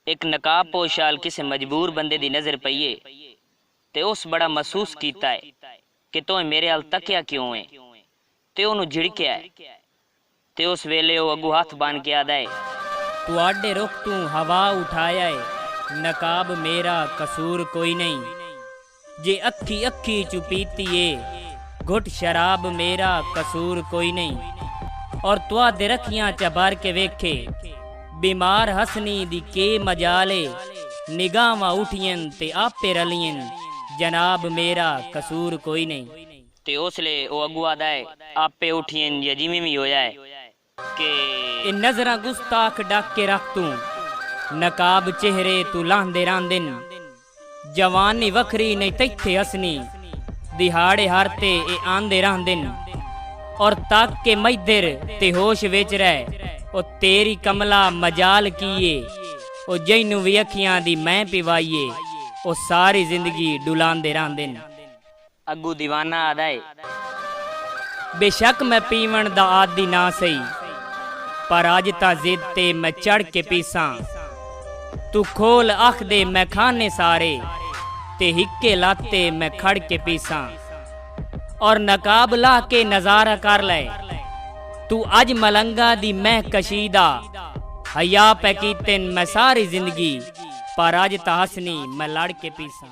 एक नकाब पोशाल किसी मजबूर बंदे दी नजर पईए ते उस बड़ा महसूस कीता है कि तो मेरे हाल तकिया क्यों है ते ओनू झिड़किया है ते उस वेले ओ अगू हाथ बांध के आदा है, तुआडे रुख तू हवा उठाया है, नकाब मेरा कसूर कोई नहीं। जे अखी अखी चुपीती है, घुट शराब मेरा कसूर कोई नहीं। और तुआडे रखियां चबार के वेखे, बीमार हसनी दी के मजाले, निगाहां उठियन ते आपे रलियन, जनाब मेरा कसूर कोई नहीं। ते उसले ओ अगू आदा है आपे उठियन या जिमें भी होया है कि नजरा गुस्ताख डाक के रख तू, नकाब चेहरे तू लांदे रांदिन, जवानी वखरी नहीं तैथे हसनी, दिहाड़े हारते ए आंदे रांदिन। और ताक के मैदर ते होश विच रह, ओ तेरी कमला मजाल कीए, ओ जैनू भी अखियां दी मैं पिवाइए, ओ सारी जिंदगी डुलांदे रांदिन। अगू दीवाना आदा है, बेशक मैं पीवन दा आदि ना सही, पर अज ता जिद ते मैं चढ़ के पीसा। तू खोल आख दे मैं खाने सारे, ते हिक्के लाते मैं खड़ के पीसा। और नकाब ला के नजारा कर ले, तू अज मलंगा दी मैं कशीदा, हया पे कीतिन मैं सारी जिंदगी, पर अज ता हसनी मैं लड़ के पीसा।